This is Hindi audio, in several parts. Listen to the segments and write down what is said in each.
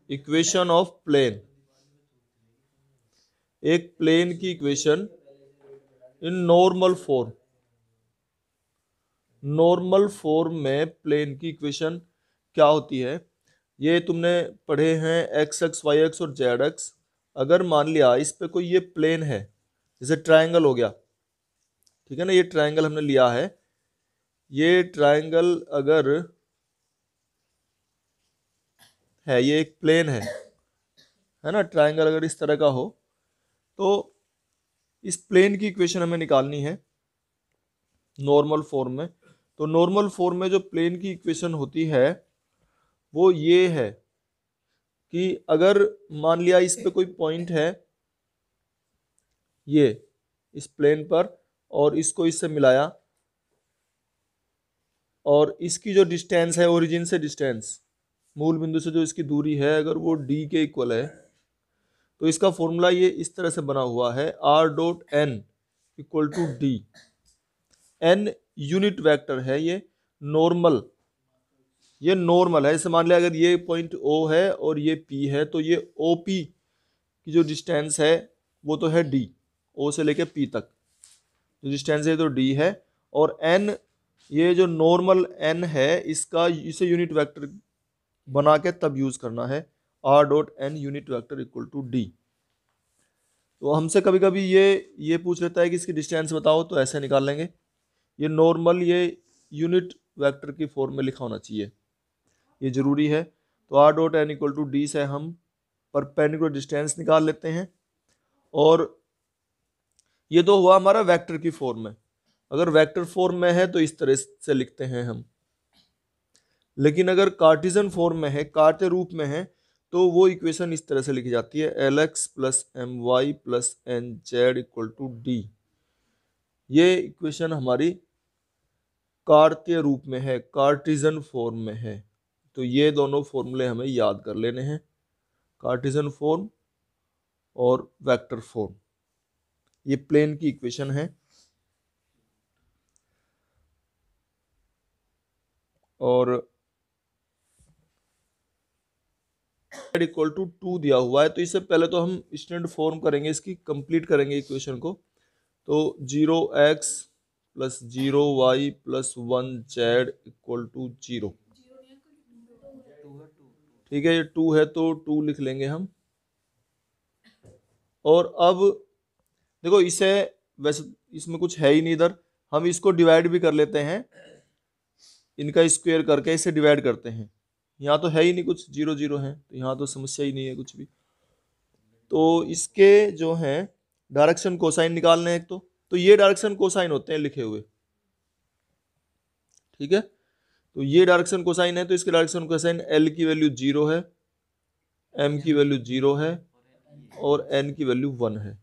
इक्वेशन ऑफ प्लेन, एक प्लेन की equation in normal form. Normal form में प्लेन की इक्वेशन क्या होती है, ये तुमने पढ़े हैं एक्स एक्स वाई एक्स और जेड एक्स। अगर मान लिया इस पे कोई ये प्लेन है, जैसे ट्रायंगल हो गया, ठीक है ना, ये ट्रायंगल हमने लिया है, ये ट्रायंगल अगर है, ये एक प्लेन है ना, ट्रायंगल अगर इस तरह का हो तो इस प्लेन की इक्वेशन हमें निकालनी है नॉर्मल फॉर्म में। तो नॉर्मल फॉर्म में जो प्लेन की इक्वेशन होती है वो ये है कि अगर मान लिया इस पे कोई पॉइंट है ये इस प्लेन पर, और इसको इससे मिलाया, और इसकी जो डिस्टेंस है ओरिजिन से डिस्टेंस, मूल बिंदु से जो इसकी दूरी है, अगर वो d के इक्वल है, तो इसका फॉर्मूला ये इस तरह से बना हुआ है r dot n equal to d. n unit vector है, ये नॉर्मल है। जैसे मान लिया अगर ये पॉइंट O है और ये P है, तो ये OP की जो डिस्टेंस है वो तो है d, O से लेके P तक जो डिस्टेंस है तो d है, और n ये जो नॉर्मल n है इसका, इसे यूनिट वेक्टर बना के तब यूज करना है, r dot n unit vector equal to d। तो हमसे कभी कभी ये पूछ लेता है कि इसकी डिस्टेंस बताओ, तो ऐसे निकाल लेंगे। ये नॉर्मल ये यूनिट वेक्टर की फॉर्म में लिखा होना चाहिए, ये जरूरी है। तो r dot n equal to d से हम परपेंडिकुलर डिस्टेंस निकाल लेते हैं, और ये तो हुआ हमारा वेक्टर की फॉर्म में। अगर वेक्टर फॉर्म में है तो इस तरह से लिखते हैं हम, लेकिन अगर कार्टेशियन फॉर्म में है, कार्टे रूप में है, तो वो इक्वेशन इस तरह से लिखी जाती है Lx plus m y plus n z equal to d. ये इक्वेशन हमारी कार्तीय रूप में है, कार्टेशियन फॉर्म में है। तो ये दोनों फॉर्मूले हमें याद कर लेने हैं, कार्टेशियन फॉर्म और वेक्टर फॉर्म। ये प्लेन की इक्वेशन है, और इक्वल टू 2 दिया हुआ है। तो इससे पहले तो हम स्टैंडर्ड फॉर्म करेंगे, इसकी कंप्लीट करेंगे इक्वेशन को। तो 0x plus 0y plus 1z equal to 0, ठीक है, ये 2 है तो 2 लिख लेंगे हम। और अब देखो इसे, वैसे इसमें कुछ है ही नहीं इधर, हम इसको डिवाइड भी कर लेते हैं, इनका स्क्वायर करके इसे डिवाइड करते हैं। यहाँ तो है ही नहीं कुछ, 0 0 है, तो यहाँ तो समस्या ही नहीं है कुछ भी। तो इसके जो हैं डायरेक्शन कोसाइन निकालने हैं एक तो ये डायरेक्शन कोसाइन होते हैं लिखे हुए, ठीक है। तो ये डायरेक्शन कोसाइन है, तो इसके डायरेक्शन कोसाइन L की वैल्यू 0 है, M की वैल्यू 0 है, और N की वैल्यू 1 है।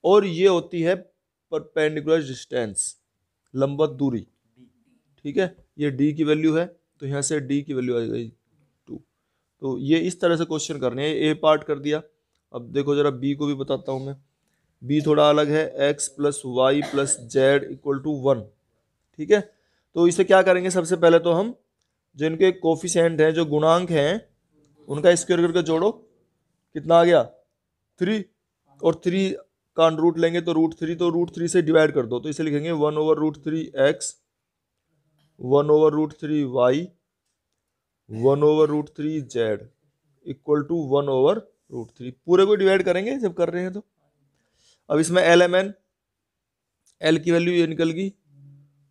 और ये होती है परपेंडिकुलर डिस्टेंस, लंबवत दूरी, ठीक है। ये D की वैल्यू है, तो यहाँ से D की वैल्यू आ गई 2। तो ये इस तरह से क्वेश्चन करने हैं, A पार्ट कर दिया। अब देखो जरा B को भी बताता हूँ मैं। B थोड़ा अलग है, x plus y plus z equal to 1, ठीक है। तो इसे क्या करेंगे, सबसे पहले तो हम जो इनके कोफिशिएंट हैं, जो गुणांक हैं, उनका स्क्वायर करके जोड़ो, कितना आ गया 3, और 3 का रूट लेंगे तो √3, तो √3 से डिवाइड कर दो, तो इसे लिखेंगे 1/√3x 1/√3y 1/√3z equal to 1/√3। पूरे को डिवाइड करेंगे जब कर रहे हैं तो। अब इसमें LMN, L की वैल्यू ये निकल गई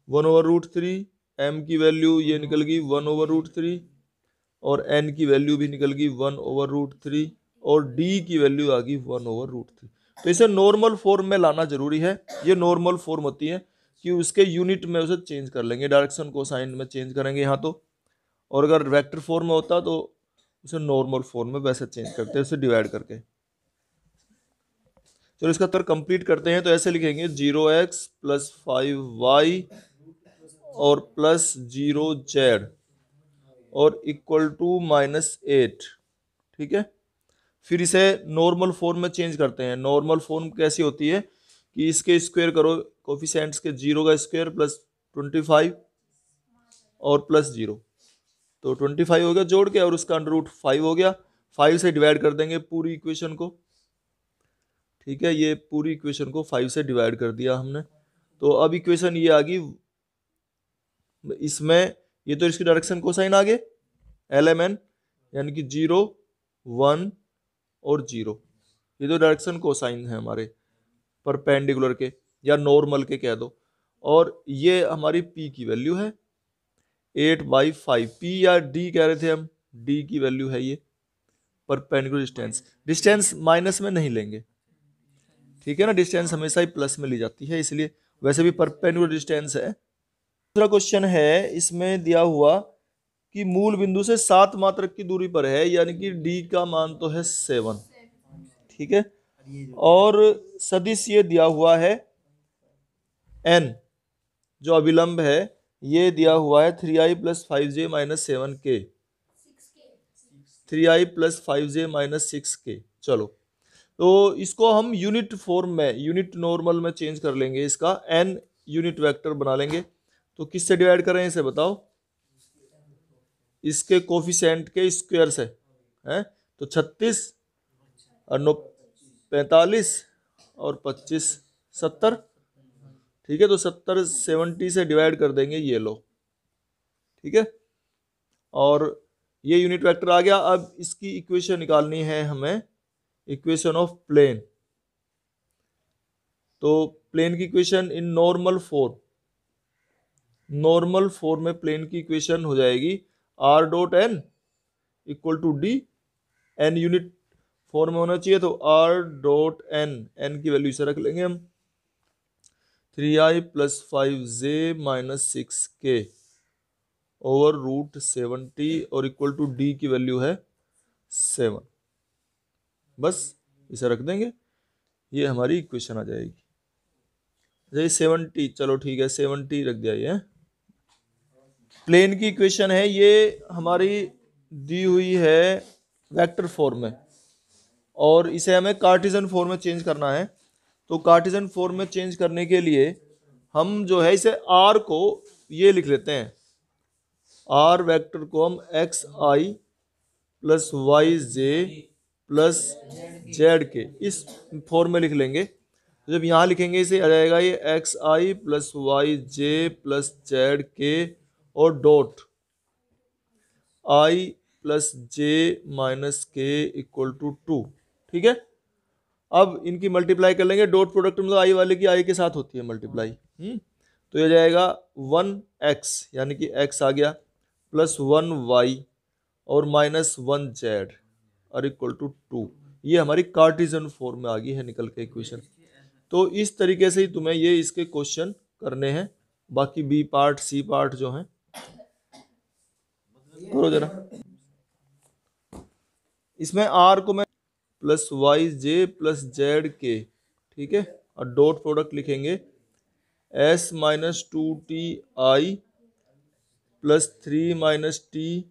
1/√3, M की वैल्यू ये निकल गई 1/√3, और N की वैल्यू भी निकल गई 1/√3, और D की वैल्यू आ गई 1/√3। तो इसे नॉर्मल फॉर्म में लाना जरूरी है। ये नॉर्मल फॉर्म होती है कि उसके यूनिट में उसे चेंज कर लेंगे, डायरेक्शन कोसाइन में चेंज करेंगे यहाँ तो, और अगर वेक्टर फॉर्म में होता तो उसे नॉर्मल फॉर्म में वैसे चेंज करते हैं, उसे डिवाइड करके। चलो इसका उत्तर कंप्लीट करते हैं। तो ऐसे लिखेंगे 0x प्लस 5y और प्लस 0z और इक्वल टू -8, ठीक है। फिर इसे नॉर्मल फॉर्म में चेंज करते हैं। नॉर्मल फॉर्म कैसी होती है कि इसके स्क्वायर करो, कोफिशिएंट्स के 0 का स्क्वायर प्लस 25 और प्लस 0, तो 25 हो गया जोड़ के, और उसका √5 हो गया। 5 से डिवाइड कर देंगे पूरी इक्वेशन को। ठीक है, ये पूरी इक्वेशन को 5 से डिवाइड कर दिया हमने। तो अब इक्वेशन ये आ गई, इसमें ये तो इसकी डायरेक्शन कोसाइन आ गए LMN, यानी कि 0, 1 और 0, ये तो डायरेक्शन कोसाइन है हमारे परपेंडिकुलर के या नॉर्मल के कह दो। और ये हमारी P की वैल्यू है 8/5। P या D कह रहे थे हम, D की वैल्यू है ये परपेंडिकुलर डिस्टेंस। डिस्टेंस माइनस में नहीं लेंगे, ठीक है ना, डिस्टेंस हमेशा ही प्लस में ली जाती है, इसलिए वैसे भी परपेंडिकुलर डिस्टेंस है। दूसरा क्वेश्चन है, इसमें दिया हुआ कि मूल बिंदु से 7 मात्रक की दूरी पर है, यानी कि D का मान तो है 7, ठीक है, और सदिश ये दिया हुआ है N, जो अभिलंब है ये दिया हुआ है 3i + 5j - 7k, 3i + 5j - 6k। चलो, तो इसको हम यूनिट फॉर्म में, यूनिट नॉर्मल में चेंज कर लेंगे, इसका n यूनिट वेक्टर बना लेंगे। तो किससे डिवाइड करें इसे बताओ, इसके कोफिशिएंट के स्क्वायर से है, तो 36 और 9 45 और 25 70, ठीक है, तो 70 70 से डिवाइड कर देंगे, ये लो, ठीक है, और ये यूनिट वेक्टर आ गया। अब इसकी इक्वेशन निकालनी है हमें, इक्वेशन ऑफ प्लेन। तो प्लेन की equation in normal form, normal form में प्लेन की इक्वेशन हो जाएगी r.n = d, n unit form में होना चाहिए, तो r.n, n की वैल्यू से रख लेंगे हम 3i + 5j - 6k ओवर √70 और इक्वल टू d की वैल्यू है 7, बस इसे रख देंगे, ये हमारी इक्वेशन आ जाएगी। ये 70, चलो ठीक है 70 रख दिया। ये प्लेन की इक्वेशन है, ये हमारी दी हुई है वेक्टर फॉर्म में, और इसे हमें कार्टेशियन फॉर्म में चेंज करना है। तो कार्टेशियन फॉर्म में चेंज करने के लिए हम जो है इसे r को ये लिख लेते हैं, r वेक्टर को हम xi + yj + zk इस फॉर्म में लिख लेंगे। तो जब यहाँ लिखेंगे इसे आ जाएगा ये xi + yj + zk और डॉट i + j - k = 2, ठीक है। अब इनकी मल्टीप्लाई कर लेंगे, डॉट प्रोडक्ट मतलब आई वाले की आई के साथ होती है मल्टीप्लाई, तो ये जाएगा 1x, यानी कि x आ गया, + 1y और -1z और इक्वल टू 2। ये हमारी कार्टेशियन फॉर्म में आ गई है निकल के इक्वेशन। तो इस तरीके से ही तुम्हें ये इसके क्वेश्चन करने हैं, बाकी बी पार्ट सी पार्ट जो है करो जरा। इसमें r को मैं +yj + zk, ठीक है, और डॉट प्रोडक्ट लिखेंगे s - 2ti + 3 - t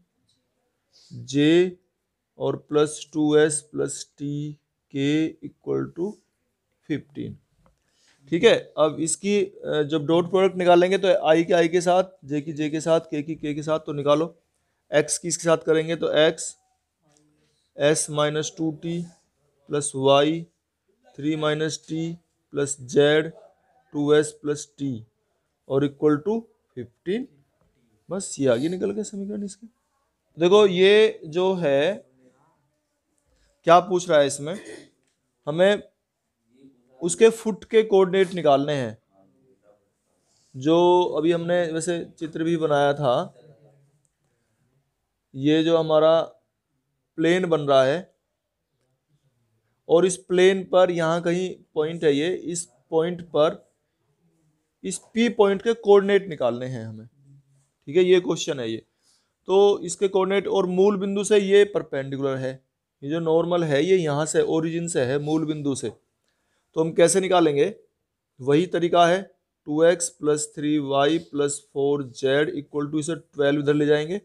j और +2s + t k = 15, ठीक है। अब इसकी जब डॉट प्रोडक्ट निकालेंगे तो i के i के साथ, j की j के साथ, k की k के साथ, तो निकालो। x की इसके साथ करेंगे तो x s - 2t + y 3 - t + z 2s + t और इक्वल टू 15, बस ये आगे निकल गए समीकरण इसके। देखो ये जो है क्या पूछ रहा है इसमें, हमें उसके फुट के कोऑर्डिनेट निकालने हैं, जो अभी हमने वैसे चित्र भी बनाया था। ये जो हमारा प्लेन बन रहा है और इस प्लेन पर यहाँ कहीं पॉइंट है, ये इस पॉइंट पर इस P पॉइंट के कोऑर्डिनेट निकालने हैं हमें, ठीक है, ये क्वेश्चन है ये। तो इसके कोऑर्डिनेट और मूल बिंदु से ये परपेंडिकुलर है, ये जो नॉर्मल है ये यहाँ से ओरिजिन से है, मूल बिंदु से। तो हम कैसे निकालेंगे, वही तरीका है, 2x + 3y + 4z = इसे 12 इधर ले जाएंगे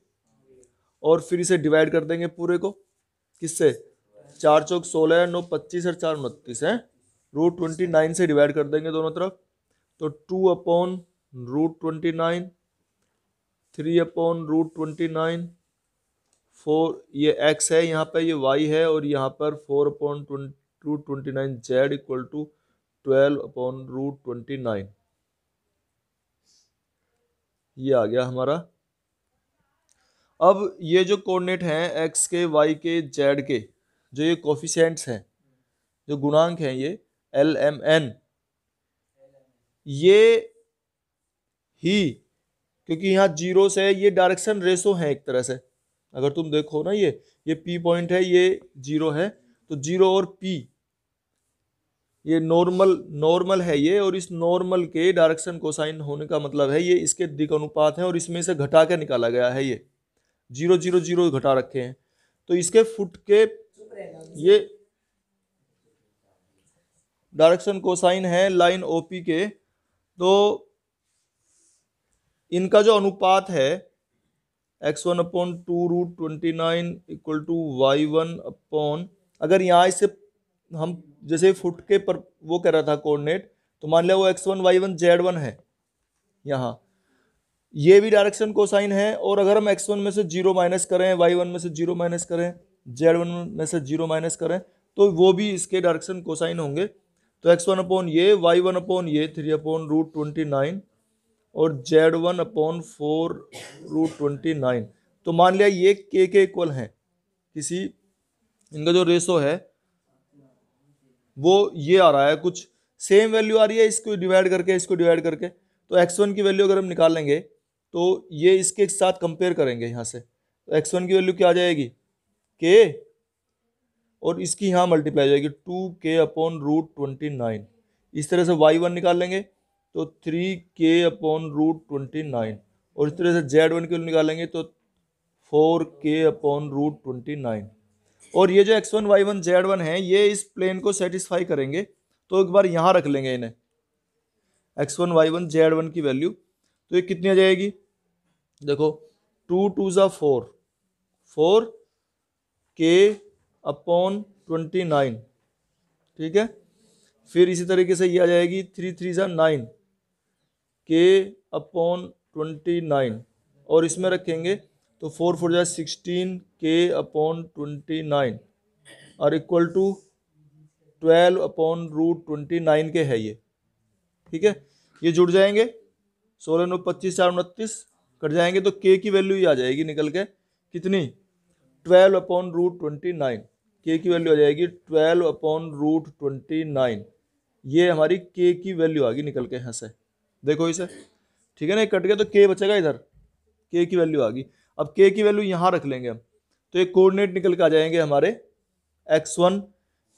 और फिर इसे डिवाइड कर देंगे पूरे को, किससे, 4 चौक 16, 9 25 और 4 29 है, √29 से डिवाइड कर देंगे दोनों तरफ। तो 2/√29, 3/√29, 4 ये x है, यहाँ पे ये y है, और यहाँ पर 4/√29 z इक्वल टू 12/√29 ये आ गया हमारा। अब ये जो कोऑर्डिनेट हैं x के, y के, z के, जो ये कोफिशिएंट्स हैं, जो गुणांक हैं, ये LMN, ये ही, क्योंकि यहाँ जीरो से ये डायरेक्शन रेशो है एक तरह से। अगर तुम देखो ना, ये P पॉइंट है, ये जीरो है, तो जीरो और P ये नॉर्मल है ये, और इस नॉर्मल के डायरेक्शन कोसाइन होने का मतलब है ये इसके दिक् अनुपात है, और इसमें से घटा के निकाला गया है, ये 0 0 0 घटा रखे हैं, तो इसके फुट के ये डायरेक्शन कोसाइन है लाइन OP के, तो इनका जो अनुपात है x1/2√29 इक्वल टू y1 अगर यहाँ से हम जैसे फुट के पर वो कह रहा था कोऑर्डिनेट, तो मान लिया वो x1 y1 z1 है, यहाँ ये भी डायरेक्शन कोसाइन है, और अगर हम x1 में से 0 माइनस करें, y1 में से 0 माइनस करें, z1 में से 0 माइनस करें, तो वो भी इसके डायरेक्शन कोसाइन होंगे। तो x1 ये, y1 ये 3/√29 और z1/4√29। तो मान लिया ये के इक्वल है, किसी इनका जो रेशो है वो ये आ रहा है, कुछ सेम वैल्यू आ रही है, इसको डिवाइड करके, तो x1 की वैल्यू अगर हम निकालेंगे तो ये इसके साथ कंपेयर करेंगे यहाँ से, तो x1 की वैल्यू क्या आ जाएगी, k, और इसकी यहाँ मल्टीप्लाई हो जाएगी 2k/√29। इस तरह से y1 निकाल लेंगे तो 3k/√29, और इस तरह से z1 की वैल्यू निकालेंगे तो 4k/√29। और ये जो x1 y1 z1 है, ये इस प्लेन को सेटिस्फाई करेंगे, तो एक बार यहाँ रख लेंगे इन्हें, x1 y1 z1 की वैल्यू, तो ये कितनी आ जाएगी, देखो 2 2 4, 4k/29, ठीक है। फिर इसी तरीके से ये आ जाएगी 3 3 9, k/29, और इसमें रखेंगे तो 4 4 16, k/29 और इक्वल टू 12/√29 के है ये, ठीक है। ये जुड़ जाएंगे, 16 9 25 4 29 कट जाएंगे, तो k की वैल्यू ही आ जाएगी निकल के कितनी, 12/√29, k की वैल्यू आ जाएगी 12/√29। ये हमारी k की वैल्यू आ गई निकल के यहाँ से, देखो इसे, ठीक है ना, कट गया तो k बचेगा इधर, k की वैल्यू आ गई। अब k की वैल्यू यहाँ रख लेंगे हम, तो एक कोऑर्डिनेट निकल के आ जाएंगे हमारे, x1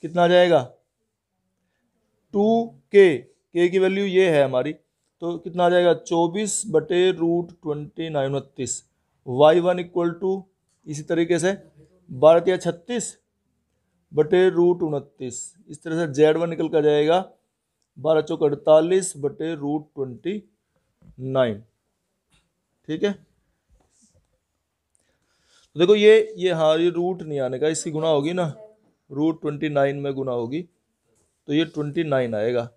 कितना आ जाएगा 2k, k की वैल्यू ये है हमारी, तो कितना आ जाएगा 24/√29 29, y1 इक्वल टू इसी तरीके से 12 36/√29, इस तरह से z1 निकल कर जाएगा 12 चौक 48/√29, ठीक है। तो देखो ये हाँ, ये रूट नहीं आने का, इसकी गुना होगी ना, √29 में गुना होगी, तो ये 29 आएगा।